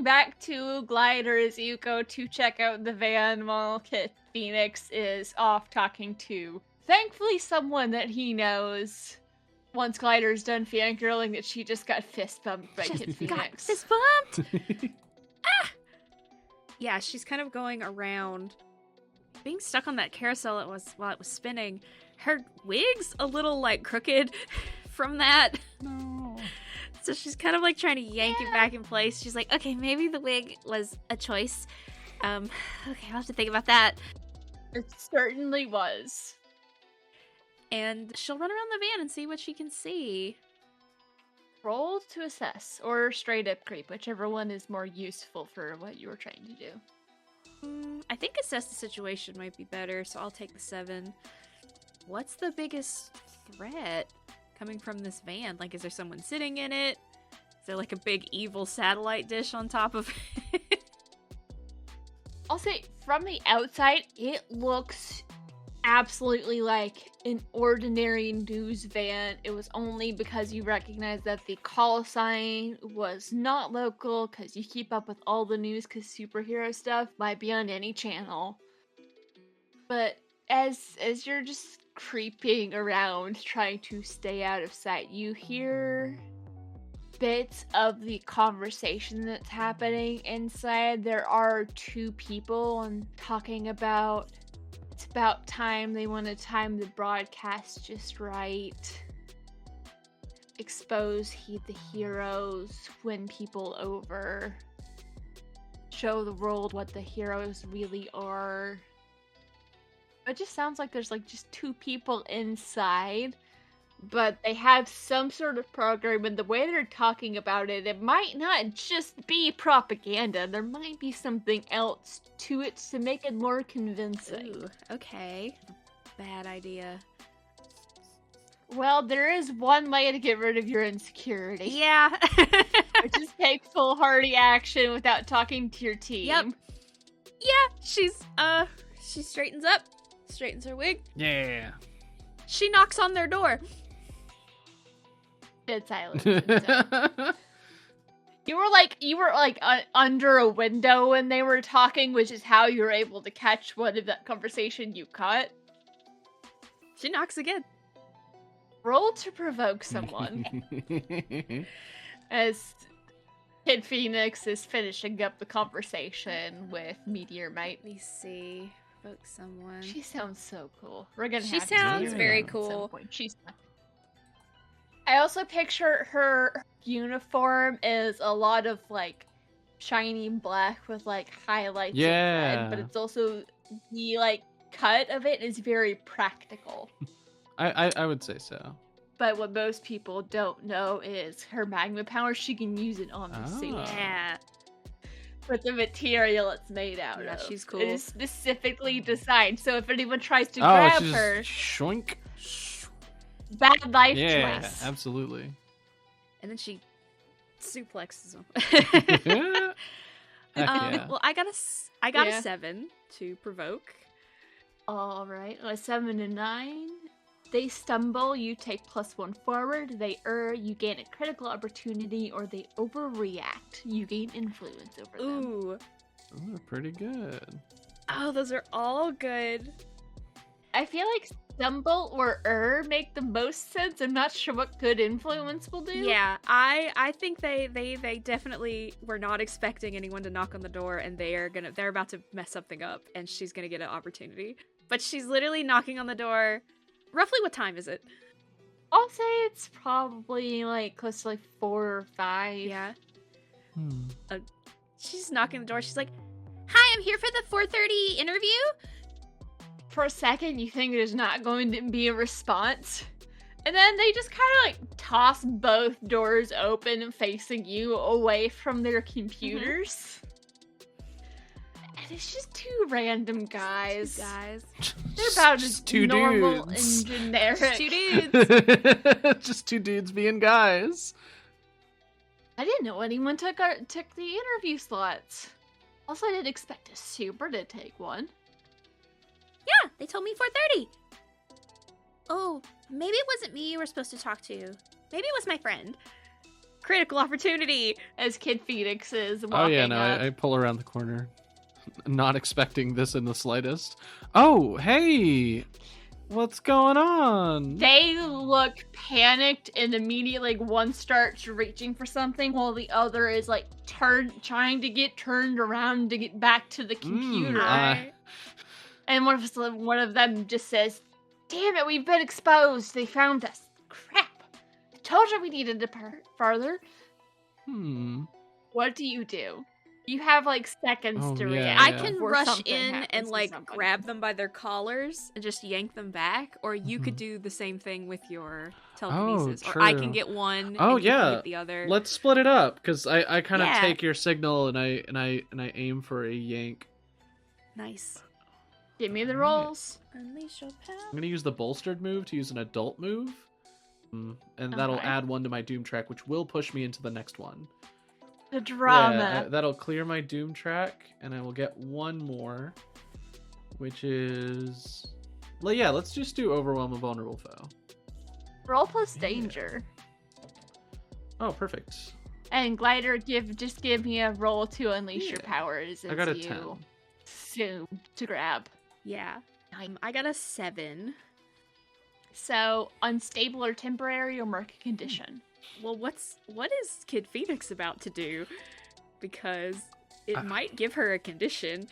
back to Glider as you go to check out the van while Kit Phoenix is off talking to, thankfully, someone that he knows. Once Glider's done fangirling that she just got fist bumped by Kit Phoenix. Fist bumped! Yeah, she's kind of going around, being stuck on that carousel while it was spinning. Her wig's a little, like, crooked from that. No. So she's kind of, like, trying to yank it back in place. She's like, okay, maybe the wig was a choice. Okay, I'll have to think about that. It certainly was. And she'll run around the van and see what she can see. Roll to assess, or straight up creep, whichever one is more useful for what you were trying to do. I think assess the situation might be better, so I'll take the 7. What's the biggest threat coming from this van? Like, is there someone sitting in it? Is there, like, a big evil satellite dish on top of it? I'll say, from the outside, it looks absolutely like an ordinary news van. It was only because you recognize that the call sign was not local, because you keep up with all the news, because superhero stuff might be on any channel. But as you're just creeping around trying to stay out of sight, you hear bits of the conversation that's happening inside. There are 2 people and talking about it's about time, they want to time the broadcast just right. Expose the heroes, win people over. Show the world what the heroes really are. It just sounds like there's like just 2 people inside, but they have some sort of program, and the way they're talking about it, it might not just be propaganda. There might be something else to it to make it more convincing. Ooh, okay. Bad idea. Well, there is one way to get rid of your insecurity. Yeah. Which is take foolhardy action without talking to your team. Yep. Yeah, she straightens up, straightens her wig. Yeah. She knocks on their door. Dead silence. You were like under a window when they were talking, which is how you were able to catch one of that conversation you caught. She knocks again. Roll to provoke someone. As Kid Phoenix is finishing up the conversation with Meteor Mite. Let me see. Provoke someone. She sounds so cool. We're gonna She have to sounds see very her at cool. some point. I also picture her uniform is a lot of like shiny black with like highlights of red, but it's also the like cut of it is very practical. I would say so. But what most people don't know is her magma power, she can use it on the suit. Yeah. With the material it's made out of. She's cool. It is specifically designed, so if anyone tries to grab she's her, shoink. bad life Yeah, choice. absolutely. And then she suplexes him. Heck yeah. Well, I got a 7 to provoke. All right, a 7 and 9. They stumble, you take +1 forward. They err, you gain a critical opportunity, or they overreact, you gain influence over them. Ooh. Ooh, pretty good. Oh, those are all good. I feel like stumble or err make the most sense. I'm not sure what good influence will do. Yeah, I think they definitely were not expecting anyone to knock on the door, and they're about to mess something up, and she's gonna get an opportunity. But she's literally knocking on the door. Roughly what time is it? I'll say it's probably like close to like 4 or 5. Yeah. Hmm. She's knocking the door. She's like, "Hi, I'm here for the 4:30 interview." For a second, you think there's not going to be a response. And then they just kind of like toss both doors open and facing you away from their computers. And it's just 2 random guys. They're about as Just 2 normal dudes. and generic. Just 2 dudes. Just 2 dudes being guys. I didn't know anyone took the interview slots. Also, I didn't expect a super to take one. Yeah, they told me 4:30. Oh, maybe it wasn't me you were supposed to talk to. Maybe it was my friend. Critical opportunity! As Kid Phoenix is walking Oh yeah, no, up. I pull around the corner, not expecting this in the slightest. Oh, hey, what's going on? They look panicked and immediately one starts reaching for something while the other is like trying to get turned around to get back to the computer. And one of them just says, "Damn it, we've been exposed. They found us. Crap. I told you we needed to depart farther." What do? You have like seconds to react. I can before rush something in happens and to like somebody. grab them by their collars and just yank them back, or you could do the same thing with your telekinesis, or I can true. get one. Oh and you can yeah, get the other. let's split it up because I kind of Yeah. take your signal and I aim for a yank. Nice. Give me the rolls. Unleash your power. I'm gonna use the bolstered move to use an adult move, and that'll Okay. add one to my doom track, which will push me into the next one. The drama. Yeah, that'll clear my doom track, and I will get one more, which is, well, yeah, let's just do overwhelm a vulnerable foe. Roll plus danger. Oh, perfect. And Glider, just give me a roll to unleash your Yeah. powers. I got a as 10. you Soon to grab. Yeah. I got a 7. So unstable or temporary or murky condition. Well, what is Kid Phoenix about to do? Because it might give her a condition.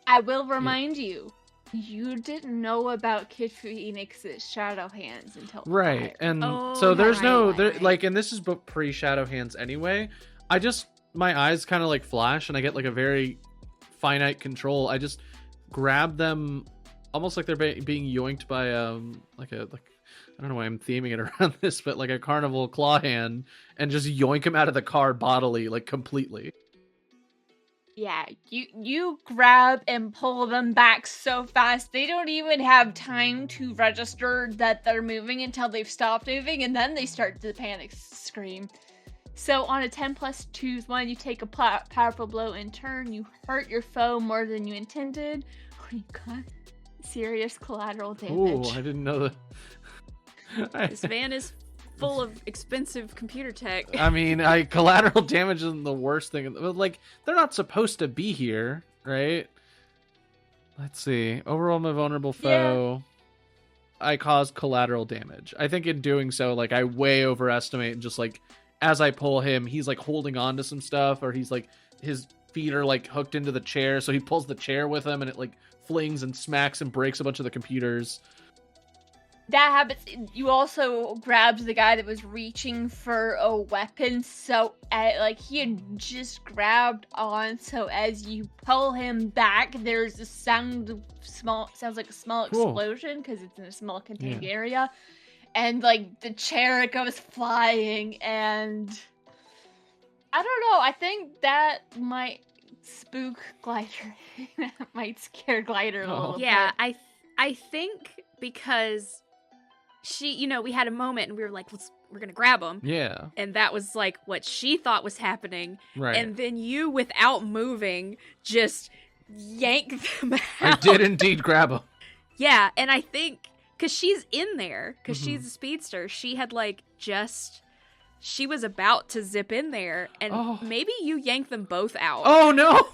I will remind you, you didn't know about Kid Phoenix's shadow hands until Right, now. and so there's right. like, and this is pre-shadow hands anyway. My eyes kind of like flash, and I get like a very finite control. I just grab them, almost like they're being yoinked by like I don't know why I'm theming it around this, but like a carnival claw hand, and just yoink them out of the car bodily, like completely. Yeah, you grab and pull them back so fast they don't even have time to register that they're moving until they've stopped moving, and then they start to panic scream. So on a 10 plus choose one, you take a powerful blow in turn. You hurt your foe more than you intended, or you got serious collateral damage. Ooh, I didn't know that. This van is full of expensive computer tech. I mean, collateral damage isn't the worst thing. Like, they're not supposed to be here, right? Let's see. Overwhelm a vulnerable foe. Yeah. I cause collateral damage. I think in doing so, like, I way overestimate, and just like, as I pull him, he's like holding on to some stuff, or he's like, his feet are like hooked into the chair, so he pulls the chair with him, and it like flings and smacks and breaks a bunch of the computers. That happens. You also grabbed the guy that was reaching for a weapon, so like he had just grabbed on. So as you pull him back, there's a sounds like a small explosion because it's in a small contained area, and like the chair goes flying. And I don't know. I think that might spook Glider. That might scare Glider a little bit. Yeah, I think because she, we had a moment and we were like, we're gonna grab him. Yeah. And that was like what she thought was happening. Right. And then you, without moving, just yank them out. I did indeed grab him. Yeah, and I think because she's in there, because she's a speedster, she had like she was about to zip in there, and maybe you yank them both out. Oh no!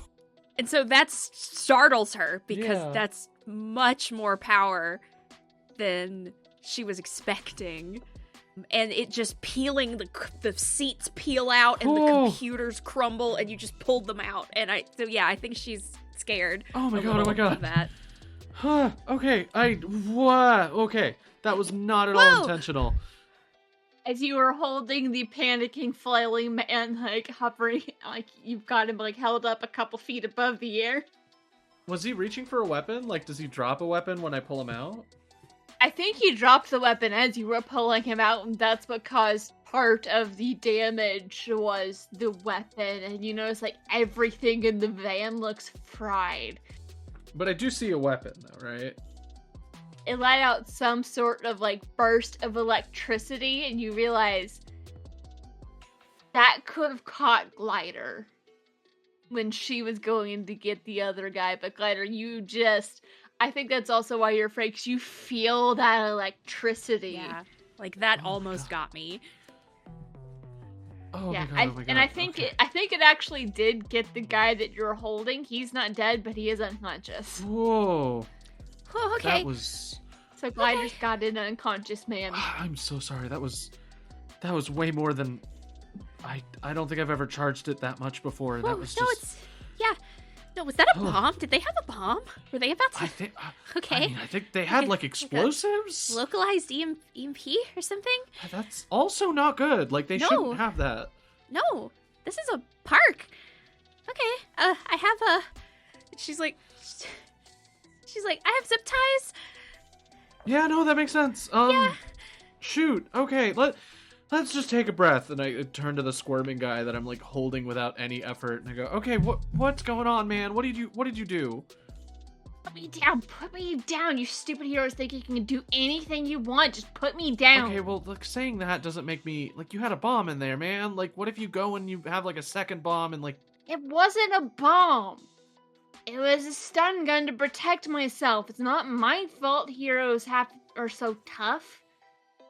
And so that startles her because that's much more power than she was expecting. And it just peeling, the seats peel out and the computers crumble, and you just pulled them out. And I think she's scared. Oh my god! Of that. Okay, okay, that was not at all intentional. As you were holding the panicking, flailing man, like hovering, like you've got him like held up a couple feet above the air. Was he reaching for a weapon? Like, does he drop a weapon when I pull him out? I think he dropped the weapon as you were pulling him out, and that's what caused part of the damage was the weapon. And you notice like everything in the van looks fried. But I do see a weapon though, right? It let out some sort of like burst of electricity, and you realize that could have caught Glider when she was going to get the other guy. But Glider, I think that's also why you're afraid, because you feel that electricity. Yeah, like that almost got me. Oh Yeah, my god, oh my god. and I think okay. I think it actually did get the guy that you're holding. He's not dead, but he is unconscious. Whoa. Oh, okay. That was... So Glide Okay. just got an unconscious man. I'm so sorry. That was way more than... I don't think I've ever charged it that much before. Whoa, That was no, just... it's yeah. No, was that a Oh. bomb? Did they have a bomb? Were they about to I think... Okay. I mean, I think they had, like, Like a explosives? localized EMP or something? That's also not good. Like, they No. shouldn't have that. No, this is a park. Okay, I have a. She's like, I have zip ties. Yeah, no, that makes sense. Yeah. Shoot. Okay, let's just take a breath. And I turn to the squirming guy that I'm like holding without any effort, and I go, "Okay, what's going on, man? What did you do?" Put me down. Put me down. You stupid heroes think you can do anything you want. Just put me down. Okay, well, like saying that doesn't make me like you had a bomb in there, man. Like, what if you go and you have like a second bomb and like It wasn't a bomb. It was a stun gun to protect myself. It's not my fault heroes are so tough.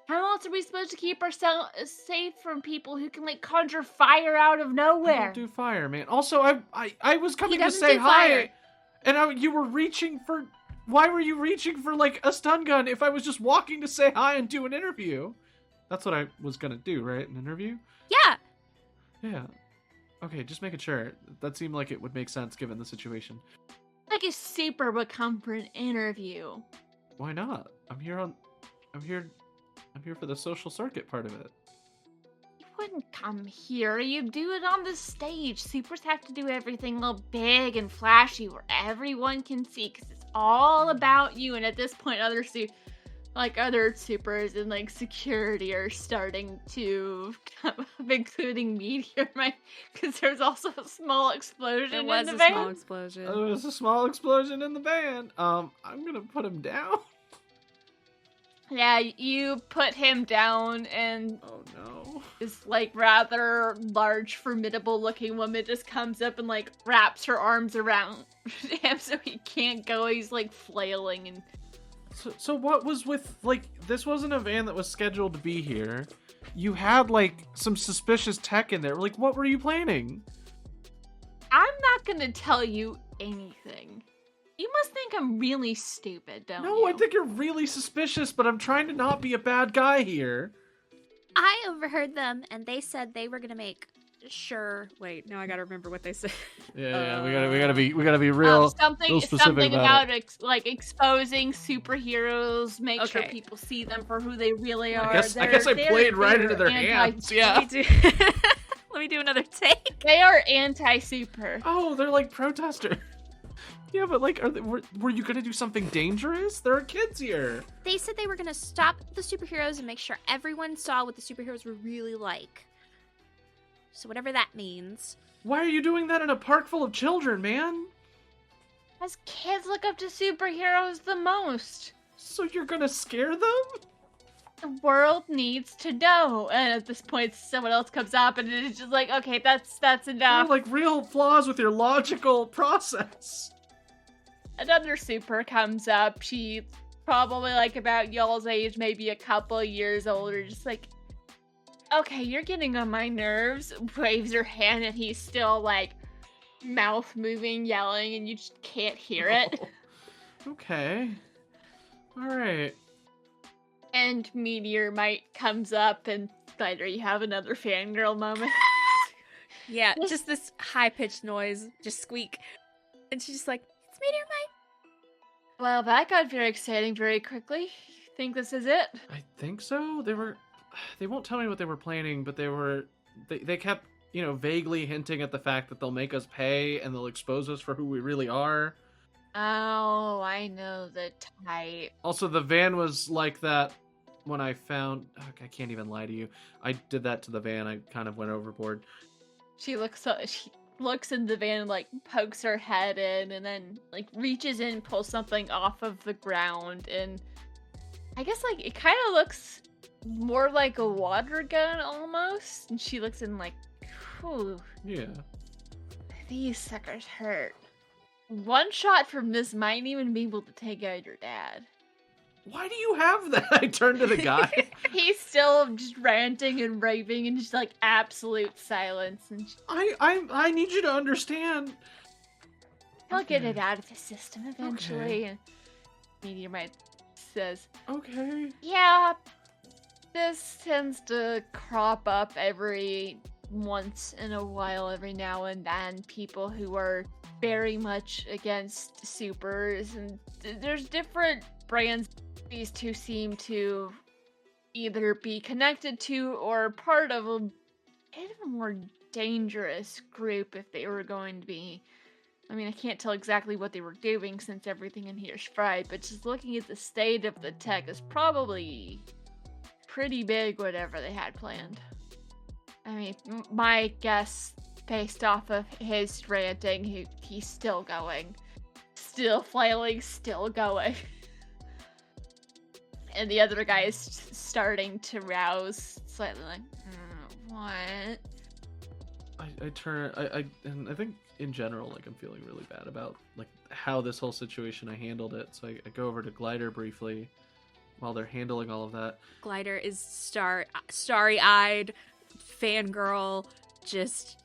How else are we supposed to keep ourselves safe from people who can like conjure fire out of I nowhere? don't do fire, man. Also, I was coming to doesn't say do hi, fire. and you were reaching for. Why were you reaching for like a stun gun if I was just walking to say hi and do an interview? That's what I was gonna do, right? An interview? Yeah. Yeah. Okay, just making sure. That seemed like it would make sense given the situation. Like a super would come for an interview. Why not? I'm here for the social circuit part of it. You wouldn't come here. You do it on the stage. Supers have to do everything all big and flashy where everyone can see because it's all about you. And at this point, other supers and like security are starting to come up, including Meteor Mike, because there's also a small explosion There in was the a van. small explosion. There was a small explosion in the van. I'm gonna put him down. Yeah, you put him down, and Oh no. this like rather large, formidable-looking woman just comes up and like wraps her arms around him so he can't go. He's like flailing and. So what was with like this wasn't a van that was scheduled to be here. You had like some suspicious tech in there. Like what were you planning? I'm not gonna tell you anything. You must think I'm really stupid, don't you? No, I think you're really suspicious, but I'm trying to not be a bad guy here. I overheard them, and they said they were gonna make sure. Wait, now I gotta remember what they said. Yeah, we gotta be real. something specific about like exposing superheroes, make sure Okay. people see them for who they really are. I guess I played right into their hands. Yeah. Let me do. Let me do another take. They are anti-super. Oh, they're like protesters. Yeah, but like, were you gonna do something dangerous? There are kids here. They said they were gonna stop the superheroes and make sure everyone saw what the superheroes were really like. So whatever that means. Why are you doing that in a park full of children, man? As kids look up to superheroes the most. So you're gonna scare them? The world needs to know. And at this point, someone else comes up, and it's just like, okay, that's There are enough. like real flaws with your logical process. Another super comes up. She's probably like about y'all's age, maybe a couple years older. Just like, okay, you're getting on my nerves. Waves her hand, and he's still like mouth moving, yelling, and you just can't hear it. Oh, okay. All right. And Meteor Mite comes up, and later you have another fangirl moment. Yeah, just this high pitched noise, just squeak, and she's just like, "It's Meteor Mite." Well, that got very exciting very quickly. Think this is it? I think so. They won't tell me what they were planning, but they kept, vaguely hinting at the fact that they'll make us pay and they'll expose us for who we really are. Oh, I know the type. Also, the van was like that when I found... I can't even lie to you. I did that to the van. I kind of went overboard. She looks in the van and like pokes her head in, and then like reaches in and pulls something off of the ground, and I guess like it kind of looks more like a water gun almost. And she looks in like, whew, Yeah. these suckers hurt. One shot from this might even be able to take out your dad. why do you have that? I turn to the guy. He's still just ranting and raving and just like absolute silence. And I need you to understand. he'll get it out of his system eventually. Okay. And Meteorite says, Okay. yeah, this tends to crop up every once in a while, every now and then. People who are very much against supers, and there's different brands these two seem to either be connected to or part of a bit of a more dangerous group if they were going to be. I mean, I can't tell exactly what they were doing since everything in here is fried, but just looking at the state of the tech is probably pretty big, whatever they had planned. I mean, my guess, based off of his ranting, he's still going. Still flailing, still going. And the other guy is starting to rouse slightly like, what? And I think in general, like, I'm feeling really bad about like how this whole situation I handled it. So I go over to Glider briefly while they're handling all of that. Glider is starry-eyed, fangirl, just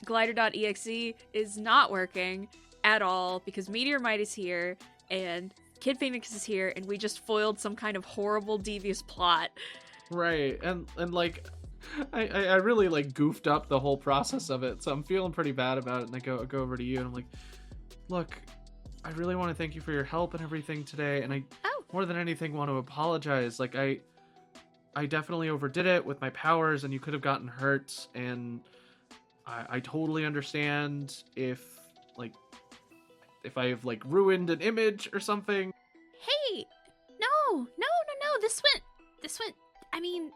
Glider.exe is not working at all because Meteor Might is here and Kid Phoenix is here, and we just foiled some kind of horrible, devious plot. Right, and like, I really like goofed up the whole process of it, so I'm feeling pretty bad about it. And I go over to you, and I'm like, look, I really want to thank you for your help and everything today, and I more than anything want to apologize. Like, I definitely overdid it with my powers, and you could have gotten hurt, and I totally understand if I've like ruined an image or something. Hey, no, this went, I mean,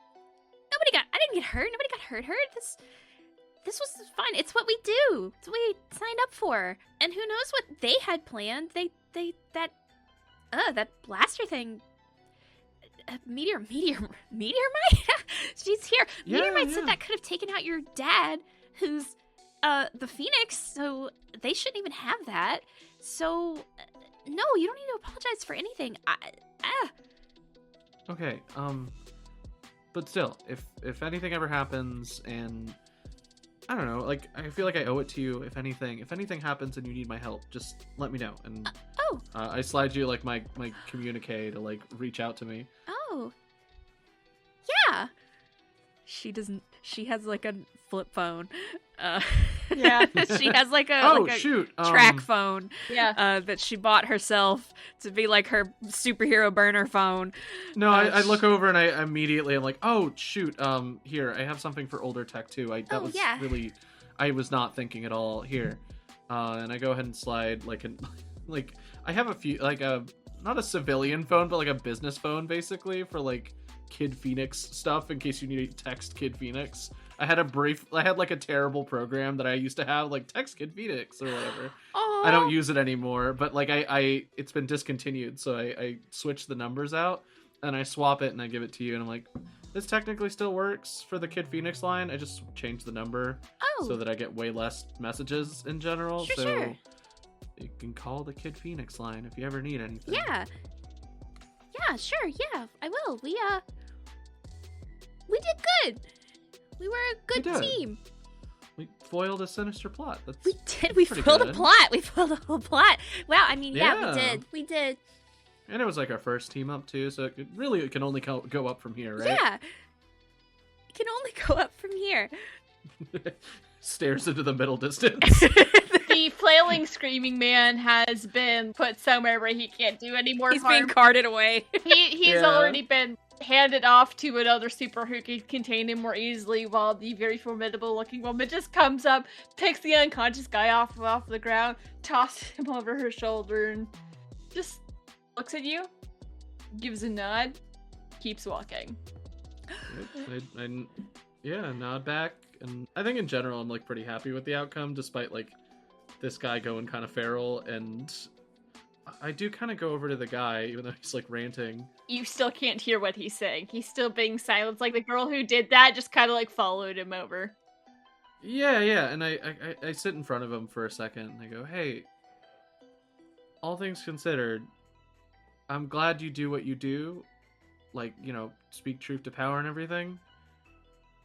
I didn't get hurt, nobody got hurt, this was fine, it's what we do, it's what we signed up for, and who knows what they had planned, that blaster thing, Meteor Might? She's here. Yeah, Meteor Might yeah. said that could have taken out your dad, who's, the Phoenix, so they shouldn't even have that. So, no, you don't need to apologize for anything. Okay, but still, if anything ever happens, and I don't know, like, I feel like I owe it to you. If anything happens and you need my help, just let me know. And I slide you like my communique to like reach out to me. Oh, yeah. She has like a flip phone. Yeah. She has like a shoot, track phone. Yeah. That she bought herself to be like her superhero burner phone. No, I look over and I immediately am like, oh shoot, here, I have something for older tech too. I was not thinking at all here. And I go ahead and slide like I have a few, like not a civilian phone, but like a business phone basically for like Kid Phoenix stuff in case you need to text Kid Phoenix. I had like a terrible program that I used to have, like text Kid Phoenix or whatever. Aww. I don't use it anymore, but like it's been discontinued, so I switch the numbers out and I swap it and I give it to you, and I'm like, this technically still works for the Kid Phoenix line. I just changed the number so that I get way less messages in general. Sure. You can call the Kid Phoenix line if you ever need anything. Yeah, sure, yeah, I will. We did good. We were a good We did. team. We foiled a sinister plot. We did. We pretty foiled a good. plot. We foiled a whole plot. Wow, I mean, Yeah. we did. And it was like our first team up too, so it can only go up from here, right? Yeah. It can only go up from here. Stares into the middle distance. The flailing, screaming man has been put somewhere where he can't do any more He's harm. being carted away. He's Yeah. already been handed off to another super who can contain him more easily, while the very formidable looking woman just comes up, picks the unconscious guy off the ground, tosses him over her shoulder, and just looks at you, gives a nod, keeps walking. I nod back, and I think in general I'm like pretty happy with the outcome, despite like this guy going kind of feral, and I do kind of go over to the guy, even though he's like ranting. You still can't hear what he's saying. He's still being silenced. Like the girl who did that just kind of like followed him over. Yeah, and I sit in front of him for a second, and I go, hey, all things considered, I'm glad you do what you do. Like, speak truth to power and everything.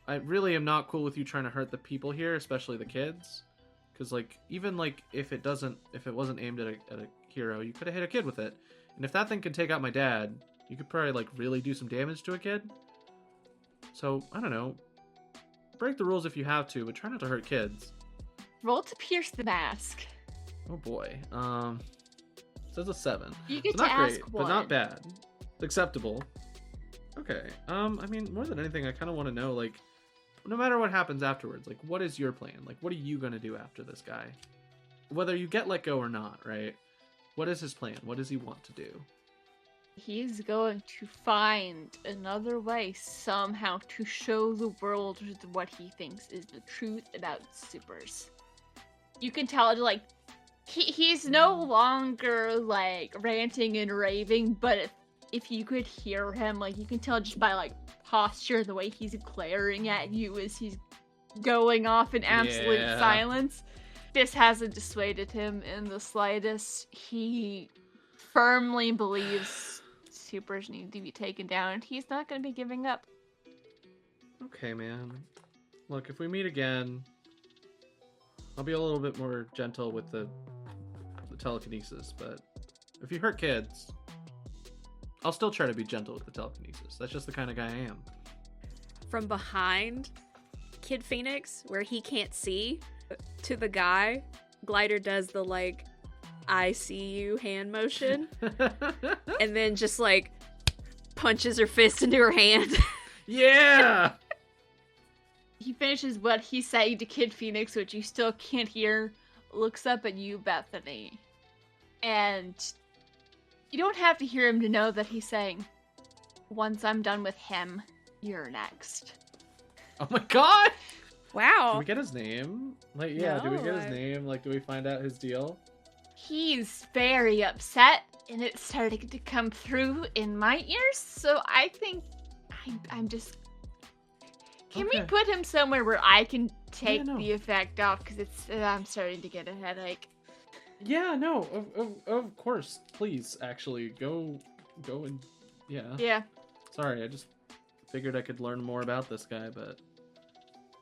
I really am not cool with you trying to hurt the people here, especially the kids. Because, like, even, like, if it wasn't aimed at a hero, you could have hit a kid with it. And if that thing could take out my dad, you could probably, like, really do some damage to a kid. So, I don't know. Break the rules if you have to, but try not to hurt kids. Roll to pierce the mask. Oh boy. Says a 7. You get so to not ask great, one. but not bad. It's acceptable. Okay. I mean, more than anything, I kind of want to know, like, no matter what happens afterwards, like, what is your plan? Like, what are you gonna do after this guy? Whether you get let go or not, right? What is his plan? What does he want to do? He's going to find another way somehow to show the world what he thinks is the truth about supers. You can tell, like, he's no longer, like, ranting and raving, but if you could hear him, like, you can tell just by, like, posture, the way he's glaring at you as he's going off in absolute silence. This hasn't dissuaded him in the slightest. He firmly believes supers need to be taken down, and he's not going to be giving up. Okay, man. Look, if we meet again, I'll be a little bit more gentle with the telekinesis, but if you hurt kids, I'll still try to be gentle with the telekinesis. That's just the kind of guy I am. From behind Kid Phoenix, where he can't see, to the guy, Glider does the, like, I see you hand motion, and then just, like, punches her fist into her hand. Yeah! He finishes what he's saying to Kid Phoenix, which you still can't hear, looks up at you, Bethany. And you don't have to hear him to know that he's saying, once I'm done with him, you're next. Oh my god! Wow. Do we get his name? Like, yeah, do we No, get his name? Like, do we find out his deal? He's very upset, and it's starting to come through in my ears, so I think I'm just... Can we put him somewhere where I can take the effect off? Because I'm starting to get a headache. Yeah, no, of course. Please, actually, go and... Yeah. Yeah. Sorry, I just figured I could learn more about this guy, but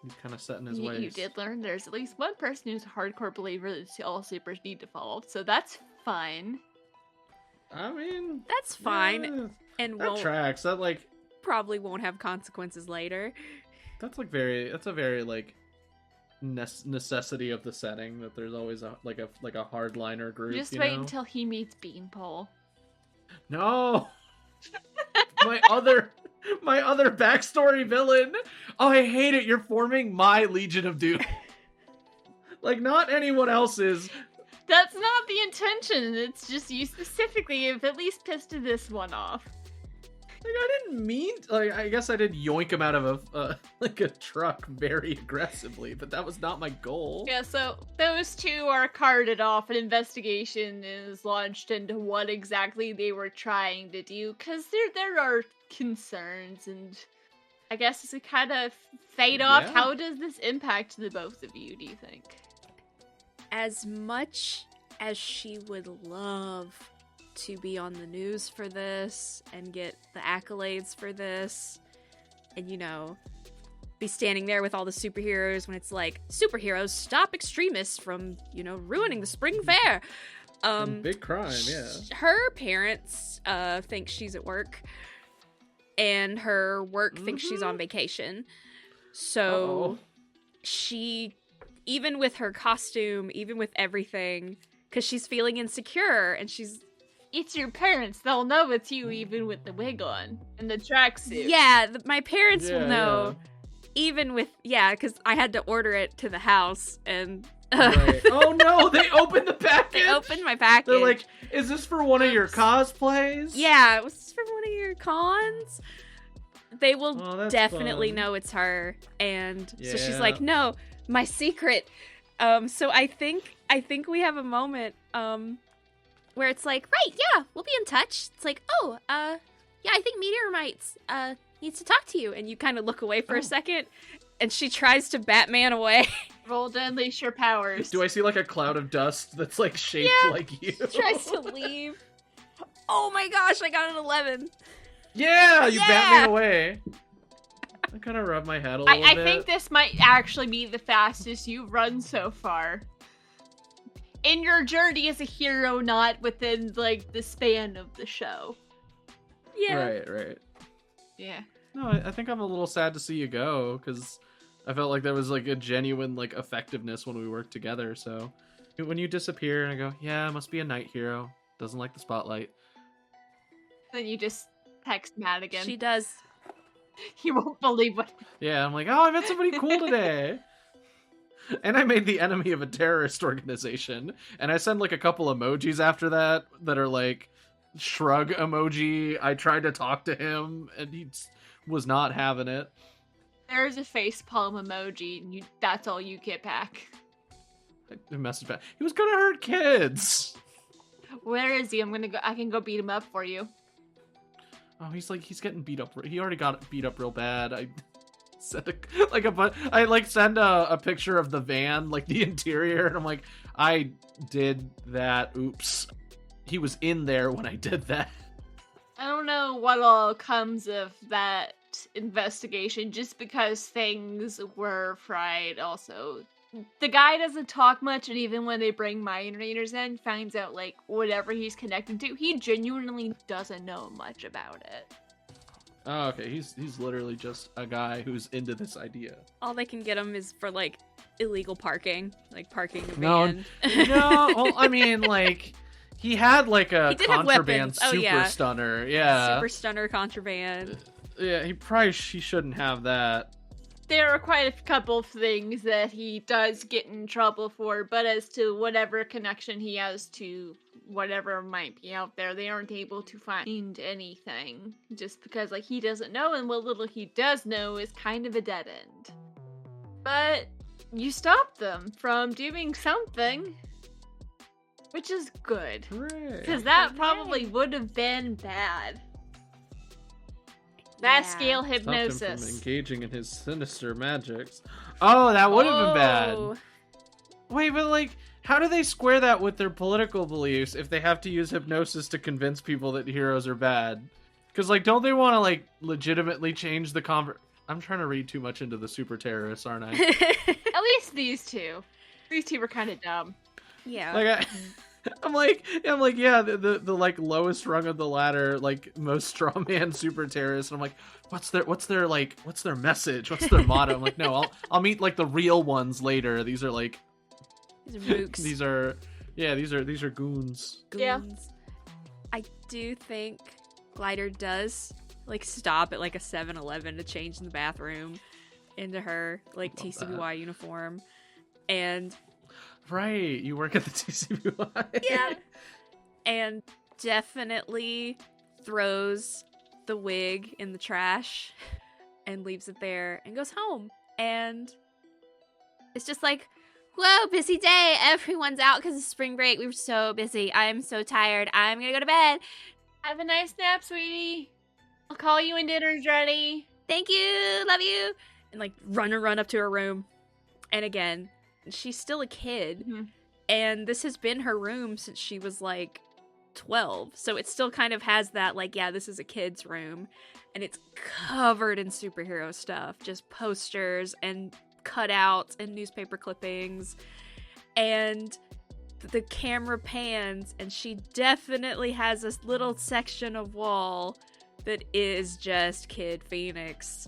he's kind of set in his ways. You did learn there's at least one person who's a hardcore believer that all supers need to fall, so that's fine. I mean... That's fine. Yeah, And that tracks. That, like... probably won't have consequences later. That's a very like necessity of the setting that there's always a hardliner group. Just wait until he meets Beanpole. No, my other backstory villain. Oh, I hate it. You're forming my Legion of Doom. Like, not anyone else's. That's not the intention. It's just you specifically have at least pissed this one off. Like, I didn't mean... Like, I guess I did yoink him out of a truck very aggressively, but that was not my goal. Yeah, so those two are carted off. An investigation is launched into what exactly they were trying to do, because there are concerns, and I guess as we kind of fade off, how does this impact the both of you, do you think? As much as she would love to be on the news for this and get the accolades for this and, be standing there with all the superheroes when it's like, superheroes stop extremists from, ruining the spring fair. Big crime, yeah. Her parents think she's at work, and her work thinks she's on vacation. So she, even with her costume, even with everything, because she's feeling insecure, and it's your parents. They'll know it's you even with the wig on and the tracksuit. Yeah, my parents will know. Yeah. Even with... Yeah, because I had to order it to the house, and... Right. Oh no, they opened the package! They opened my package. They're like, is this for one of your cosplays? Yeah, was this for one of your cons? They will definitely know it's her. And so she's like, no, my secret. So I think we have a moment... where it's like, right, yeah, we'll be in touch. It's like, yeah, I think Meteorites needs to talk to you. And you kind of look away for a second, and she tries to Batman away. Roll to unleash your powers. Do I see, like, a cloud of dust that's, like, shaped like you? She tries to leave. Oh my gosh, I got an 11. Yeah, you Yeah! bat me away. I kind of rub my head a little I bit. think this might actually be the fastest you've run so far. In your journey as a hero, not within, like, the span of the show. Yeah. Right. Yeah. No, I think I'm a little sad to see you go, because I felt like there was, like, a genuine, like, effectiveness when we worked together, so... When you disappear, and I go, yeah, must be a night hero. Doesn't like the spotlight. Then you just text Matt again. She does. He won't believe what... Yeah, I'm like, oh, I met somebody cool today. And I made the enemy of a terrorist organization. And I send, like, a couple emojis after that are, like, shrug emoji. I tried to talk to him, and he was not having it. There's a facepalm emoji, and that's all you get back. I messaged back. He was gonna hurt kids. Where is he? I can go beat him up for you. Oh, he's getting beat up. He already got beat up real bad. I send send a picture of the van, like the interior, and I'm like, I did that. Oops. He was in there when I did that. I don't know what all comes of that investigation, just because things were fried. Also, the guy doesn't talk much, and even when they bring mind readers in, finds out, like, whatever he's connected to, he genuinely doesn't know much about it. Oh, okay. He's literally just a guy who's into this idea. All they can get him is for, like, illegal parking. Like, parking the No, van. no. Well, I mean, like, he had, like, a He did have contraband weapons. Oh, super yeah. stunner. Yeah. Super stunner contraband. Yeah, he shouldn't have that. There are quite a couple of things that he does get in trouble for, but as to whatever connection he has to whatever might be out there, they aren't able to find anything. Just because, like, he doesn't know, and what little he does know is kind of a dead end. But you stopped them from doing something, which is good. Because that probably would have been bad. That scale Stopped him from hypnosis. engaging in his sinister magics. Oh, that would have been bad. Wait, but like, how do they square that with their political beliefs if they have to use hypnosis to convince people that heroes are bad? Because, like, don't they want to, like, legitimately change the I'm trying to read too much into the super terrorists, aren't I? At least these two. These two were kind of dumb. Yeah. Like, I'm like, yeah, the like lowest rung of the ladder, like most strawman super terrorists. And I'm like, what's their message? What's their motto? I'm like, no, I'll meet like the real ones later. These are like, These are mooks. these are goons. Yeah. I do think Glider does like stop at like a 7-Eleven to change in the bathroom into her like Love TCBY uniform, and Right, you work at the TCBY. yeah, and definitely throws the wig in the trash and leaves it there and goes home, and it's just like, whoa, busy day. Everyone's out because of spring break. We were so busy. I'm so tired. I'm gonna go to bed. Have a nice nap, sweetie. I'll call you when dinner's ready. Thank you. Love you. And like run up to her room. And again, she's still a kid. Mm-hmm. And this has been her room since she was like 12. So it still kind of has that like, yeah, this is a kid's room. And it's covered in superhero stuff. Just posters and cutouts and newspaper clippings. And the camera pans, and she definitely has this little section of wall that is just Kid Phoenix.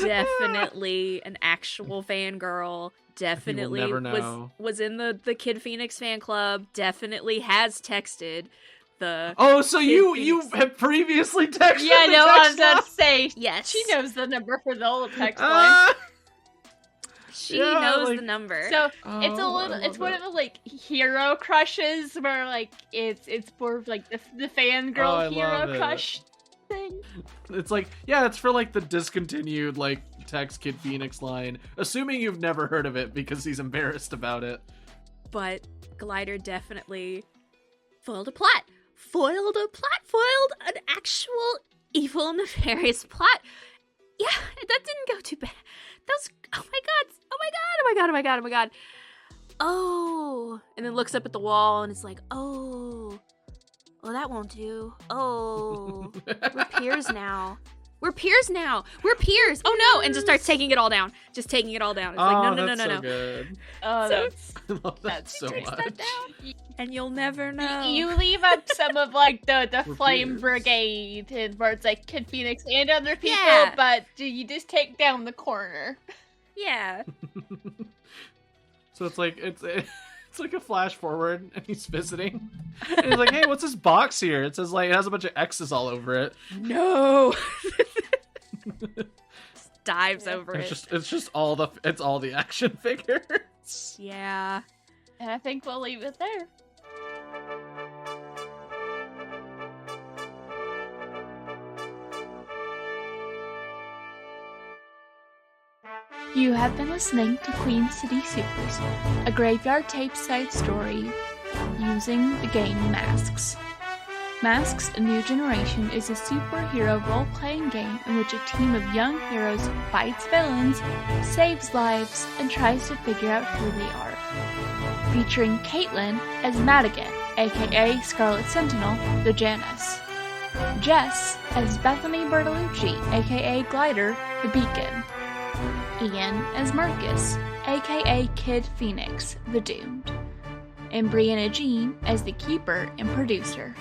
Definitely an actual fangirl. Definitely never know. was in the Kid Phoenix fan club. Definitely has texted the Oh, so Kid you Phoenix. have previously texted? Yeah, the no, I was text about to say. Yes. She knows the number for the old text line. Ah! She Yeah, knows like- the number. So it's Oh, a I little. It's love one it. of the like hero crushes where like it's more of like the Oh, fangirl I hero love it. crush thing. It's like, yeah, it's for like the discontinued like text Kid Phoenix line, assuming you've never heard of it because he's embarrassed about it. But Glider definitely foiled a plot. Foiled an actual evil, nefarious plot. Yeah, that didn't go too bad. That was, oh my god. Oh, and then looks up at the wall and it's like, oh, Oh, that won't do. Oh, we're peers now. We're peers now. We're peers. Oh no! And just starts taking it all down. Just taking it all down. It's like no. That's so good. Oh, So- I love that so takes much. that down, and you'll never know. You leave up some of like the We're flame peers. brigade and where it's like Kid Phoenix and other people, Yeah. but do you just take down the corner? Yeah. So it's like it's like a flash forward, and he's visiting. And he's like, "Hey, what's this box here?" It says like it has a bunch of X's all over it. No. Dives over It's just all the action figures. Yeah. And I think we'll leave it there. You have been listening to Queen City Supers, a graveyard tape-style story using the game Masks. Masks: A New Generation is a superhero role-playing game in which a team of young heroes fights villains, saves lives, and tries to figure out who they are. Featuring Caitlin as Madigan, aka Scarlet Sentinel, the Janus. Jess as Bethany Bertolucci, aka Glider, the Beacon. Ian as Marcus, aka Kid Phoenix, the Doomed. And Brianna Jean as the Keeper and Producer.